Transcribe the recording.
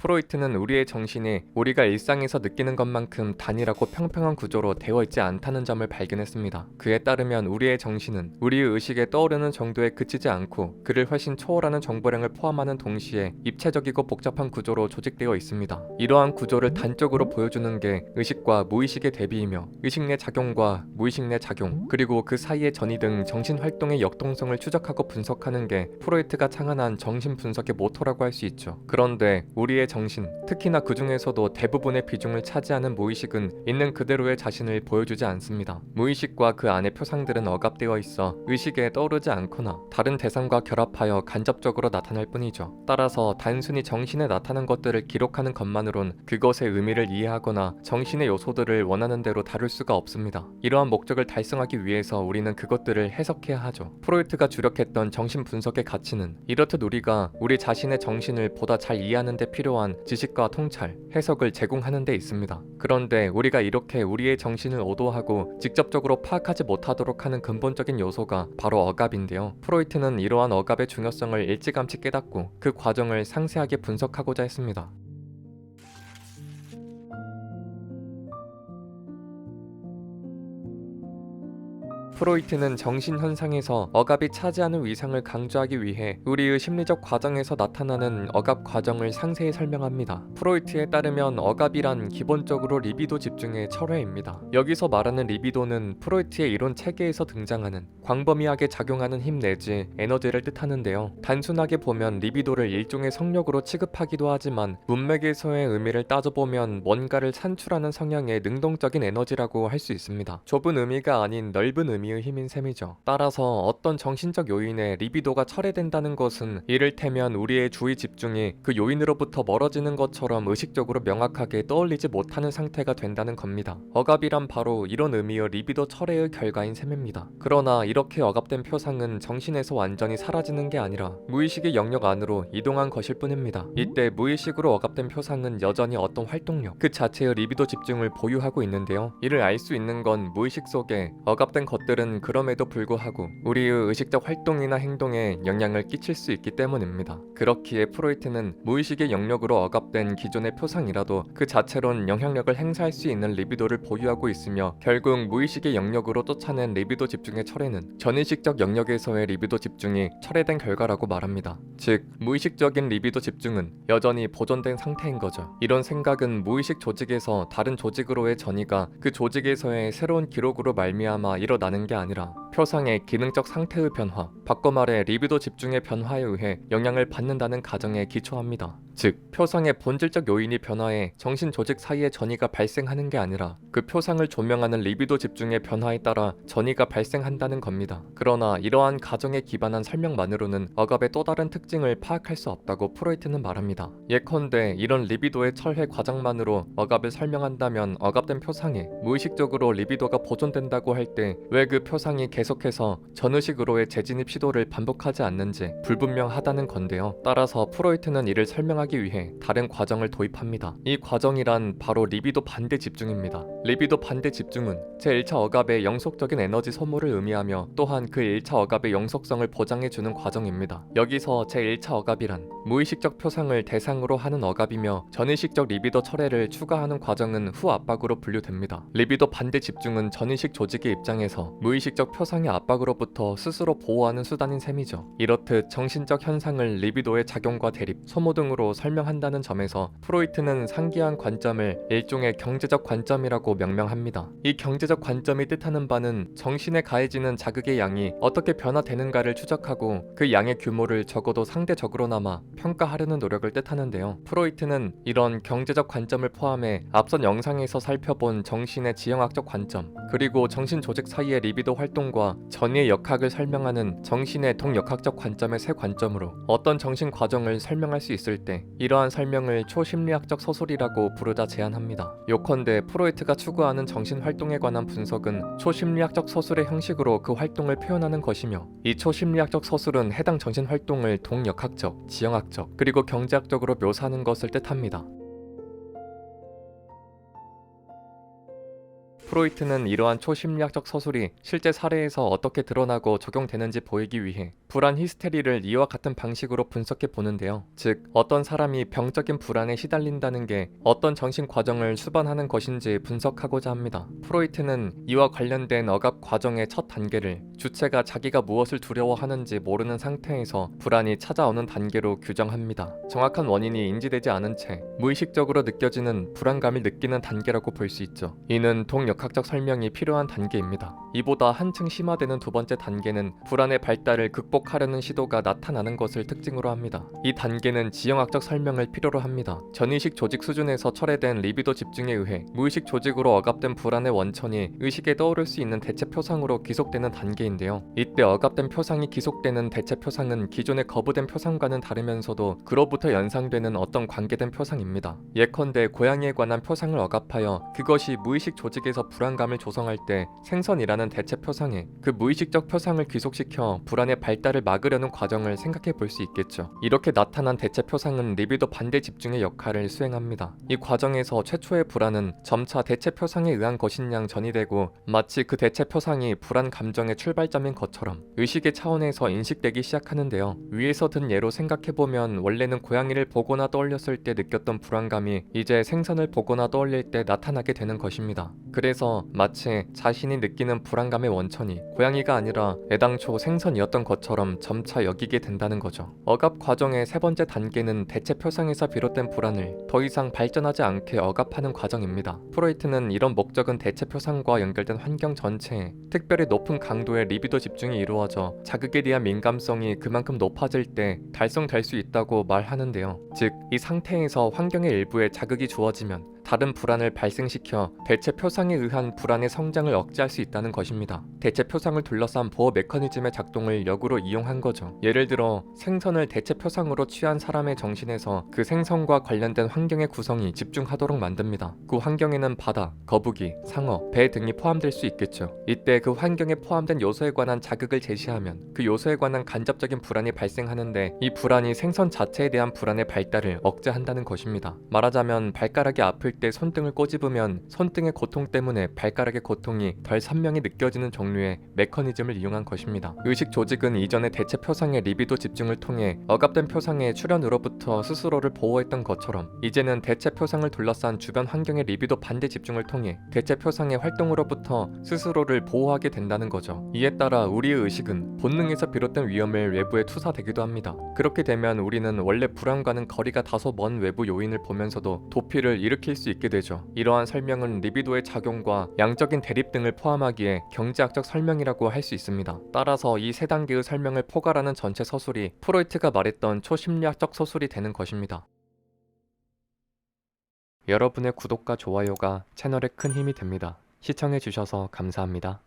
프로이트는 우리의 정신이 우리가 일상에서 느끼는 것만큼 단일하고 평평한 구조로 되어 있지 않다는 점을 발견했습니다. 그에 따르면 우리의 정신은 우리의 의식에 떠오르는 정도에 그치지 않고 그를 훨씬 초월하는 정보량을 포함하는 동시에 입체적이고 복잡한 구조로 조직되어 있습니다. 이러한 구조를 단적으로 보여주는 게 의식과 무의식의 대비이며 의식 내 작용과 무의식 내 작용, 그리고 그 사이의 전이 등 정신 활동의 역동성을 추적하고 분석하는 게 프로이트가 창안한 정신 분석의 모토라고 할 수 있죠. 그런데 우리의 정신, 특히나 그 중에서도 대부분의 비중을 차지하는 무의식은 있는 그대로의 자신을 보여주지 않습니다. 무의식과 그 안의 표상들은 억압되어 있어 의식에 떠오르지 않거나 다른 대상과 결합하여 간접적으로 나타날 뿐이죠. 따라서 단순히 정신에 나타난 것들을 기록하는 것만으론 그것의 의미를 이해하거나 정신의 요소들을 원하는 대로 다룰 수가 없습니다. 이러한 목적을 달성하기 위해서 우리는 그것들을 해석해야 하죠. 프로이트가 주력했던 정신 분석의 가치는 이렇듯 우리가 우리 자신의 정신을 보다 잘 이해하는 데 필요한 지식과 통찰, 해석을 제공하는 데 있습니다. 그런데 우리가 이렇게 우리의 정신을 오도하고 직접적으로 파악하지 못하도록 하는 근본적인 요소가 바로 억압인데요. 프로이트는 이러한 억압의 중요성을 일찌감치 깨닫고 그 과정을 상세하게 분석하고자 했습니다. 프로이트는 정신현상에서 억압이 차지하는 위상을 강조하기 위해 우리의 심리적 과정에서 나타나는 억압 과정을 상세히 설명합니다. 프로이트에 따르면 억압이란 기본적으로 리비도 집중의 철회입니다. 여기서 말하는 리비도는 프로이트의 이론 체계에서 등장하는 광범위하게 작용하는 힘 내지 에너지를 뜻하는데요. 단순하게 보면 리비도를 일종의 성욕으로 취급하기도 하지만 문맥에서의 의미를 따져보면 뭔가를 산출하는 성향의 능동적인 에너지라고 할 수 있습니다. 좁은 의미가 아닌 넓은 의미의 힘인 셈이죠. 따라서 어떤 정신적 요인에 리비도가 철회된다는 것은 이를테면 우리의 주의 집중이 그 요인으로부터 멀어지는 것처럼 의식적으로 명확하게 떠올리지 못하는 상태가 된다는 겁니다. 억압이란 바로 이런 의미의 리비도 철회의 결과인 셈입니다. 그러나 이렇게 억압된 표상은 정신에서 완전히 사라지는 게 아니라 무의식의 영역 안으로 이동한 것일 뿐입니다. 이때 무의식으로 억압된 표상은 여전히 어떤 활동력, 그 자체의 리비도 집중을 보유하고 있는데요. 이를 알 수 있는 건 무의식 속에 억압된 것들은 그럼에도 불구하고 우리의 의식적 활동이나 행동에 영향을 끼칠 수 있기 때문입니다. 그렇기에 프로이트는 무의식의 영역으로 억압된 기존의 표상이라도 그 자체론 영향력을 행사할 수 있는 리비도를 보유하고 있으며 결국 무의식의 영역으로 쫓아낸 리비도 집중의 철회는 전의식적 영역에서의 리비도 집중이 철회된 결과라고 말합니다. 즉, 무의식적인 리비도 집중은 여전히 보존된 상태인 거죠. 이런 생각은 무의식 조직에서 다른 조직으로의 전이가 그 조직에서의 새로운 기록으로 말미암아 일어나는 게 아니라 표상의 기능적 상태의 변화, 바꿔 말해 리비도 집중의 변화에 의해 영향을 받는다는 가정에 기초합니다. 즉, 표상의 본질적 요인이 변화해 정신 조직 사이의 전이가 발생하는 게 아니라 그 표상을 조명하는 리비도 집중의 변화에 따라 전이가 발생한다는 겁니다. 그러나 이러한 가정에 기반한 설명만으로는 억압의 또 다른 특징을 파악할 수 없다고 프로이트는 말합니다. 예컨대 이런 리비도의 철회 과정만으로 억압을 설명한다면 억압된 표상에 무의식적으로 리비도가 보존된다고 할 때 왜 그 표상이 계속해서 전의식으로의 재진입 시도를 반복하지 않는지 불분명하다는 건데요. 따라서 프로이트는 이를 설명하기 위해 다른 과정을 도입합니다. 이 과정이란 바로 리비도 반대 집중입니다. 리비도 반대 집중은 제1차 억압의 영속적인 에너지 소모를 의미하며 또한 그 1차 억압의 영속성을 보장해주는 과정입니다. 여기서 제1차 억압이란 무의식적 표상을 대상으로 하는 억압이며 전의식적 리비도 철회를 추가하는 과정은 후 압박으로 분류됩니다. 리비도 반대 집중은 전의식 조직의 입장에서 무의식적 표상의 압박으로부터 스스로 보호하는 수단인 셈이죠. 이렇듯 정신적 현상을 리비도의 작용과 대립, 소모 등으로 설명한다는 점에서 프로이트는 상기한 관점을 일종의 경제적 관점이라고 명명합니다. 이 경제적 관점이 뜻하는 바는 정신에 가해지는 자극의 양이 어떻게 변화되는가를 추적하고 그 양의 규모를 적어도 상대적으로나마 평가하려는 노력을 뜻하는데요. 프로이트는 이런 경제적 관점을 포함해 앞선 영상에서 살펴본 정신의 지형학적 관점, 그리고 정신 조직 사이의 리비도 활동과 전이의 역학을 설명하는 정신의 동역학적 관점의 세 관점으로 어떤 정신 과정을 설명할 수 있을 때 이러한 설명을 초심리학적 서술이라고 부르자 제안합니다. 요컨대 프로이트가 추구하는 정신 활동에 관한 분석은 초심리학적 서술의 형식으로 그 활동을 표현하는 것이며 이 초심리학적 서술은 해당 정신 활동을 동역학적, 지형학적, 그리고 경제학적으로 묘사하는 것을 뜻합니다. 프로이트는 이러한 초심리학적 서술이 실제 사례에서 어떻게 드러나고 적용되는지 보이기 위해 불안 히스테리를 이와 같은 방식으로 분석해 보는데요. 즉, 어떤 사람이 병적인 불안에 시달린다는 게 어떤 정신 과정을 수반하는 것인지 분석하고자 합니다. 프로이트는 이와 관련된 억압 과정의 첫 단계를 주체가 자기가 무엇을 두려워하는지 모르는 상태에서 불안이 찾아오는 단계로 규정합니다. 정확한 원인이 인지되지 않은 채 무의식적으로 느껴지는 불안감을 느끼는 단계라고 볼 수 있죠. 이는 동역학적 설명이 필요한 단계입니다. 이보다 한층 심화되는 두 번째 단계는 불안의 발달을 극복하려는 시도가 나타나는 것을 특징으로 합니다. 이 단계는 지형학적 설명을 필요로 합니다. 전의식 조직 수준에서 철회된 리비도 집중에 의해 무의식 조직으로 억압된 불안의 원천이 의식에 떠오를 수 있는 대체 표상으로 기속되는 단계인데요. 이때 억압된 표상이 기속되는 대체 표상은 기존의 거부된 표상과는 다르면서도 그로부터 연상되는 어떤 관계된 표상입니다. 예컨대 고양이에 관한 표상을 억압하여 그것이 무의식 조직에서 불안감을 조성할 때 생선이라는 대체 표상에 그 무의식적 표상을 귀속시켜 불안의 발달을 막으려는 과정을 생각해 볼 수 있겠죠. 이렇게 나타난 대체 표상은 리비도 반대 집중의 역할을 수행합니다. 이 과정에서 최초의 불안은 점차 대체 표상에 의한 것인 양 전이되고 마치 그 대체 표상이 불안 감정의 출발점인 것처럼 의식의 차원에서 인식되기 시작하는데요. 위에서 든 예로 생각해보면 원래는 고양이를 보거나 떠올렸을 때 느꼈던 불안감이 이제 생선을 보거나 떠올릴 때 나타나게 되는 것입니다. 그래서 마치 자신이 느끼는 불안감의 원천이 고양이가 아니라 애당초 생선이었던 것처럼 점차 여기게 된다는 거죠. 억압 과정의 세 번째 단계는 대체 표상에서 비롯된 불안을 더 이상 발전하지 않게 억압하는 과정입니다. 프로이트는 이런 목적은 대체 표상과 연결된 환경 전체에 특별히 높은 강도의 리비도 집중이 이루어져 자극에 대한 민감성이 그만큼 높아질 때 달성될 수 있다고 말하는데요. 즉, 이 상태에서 환경의 일부에 자극이 주어지면 다른 불안을 발생시켜 대체 표상에 의한 불안의 성장을 억제할 수 있다는 것입니다. 대체 표상을 둘러싼 보호 메커니즘의 작동을 역으로 이용한 거죠. 예를 들어 생선을 대체 표상으로 취한 사람의 정신에서 그 생선과 관련된 환경의 구성이 집중하도록 만듭니다. 그 환경에는 바다, 거북이, 상어, 배 등이 포함될 수 있겠죠. 이때 그 환경에 포함된 요소에 관한 자극을 제시하면 그 요소에 관한 간접적인 불안이 발생하는데 이 불안이 생선 자체에 대한 불안의 발달을 억제한다는 것입니다. 말하자면 발가락이 아플 때 손등을 꼬집으면 손등의 고통 때문에 발가락의 고통이 덜 선명히 느껴지는 종류의 메커니즘을 이용한 것입니다. 의식 조직은 이전의 대체 표상의 리비도 집중을 통해 억압된 표상의 출현으로부터 스스로를 보호했던 것처럼 이제는 대체 표상을 둘러싼 주변 환경의 리비도 반대 집중을 통해 대체 표상의 활동으로부터 스스로를 보호하게 된다는 거죠. 이에 따라 우리의 의식은 본능에서 비롯된 위험을 외부에 투사되기도 합니다. 그렇게 되면 우리는 원래 불안과는 거리가 다소 먼 외부 요인을 보면서도 도피를 일으킬 수 있게 되죠. 이러한 설명은 리비도의 작용과 양적인 대립 등을 포함하기에 경제학적 설명이라고 할 수 있습니다. 따라서 이 세 단계의 설명을 포괄하는 전체 서술이 프로이트가 말했던 초심리학적 서술이 되는 것입니다. 여러분의 구독과 좋아요가 채널에 큰 힘이 됩니다. 시청해주셔서 감사합니다.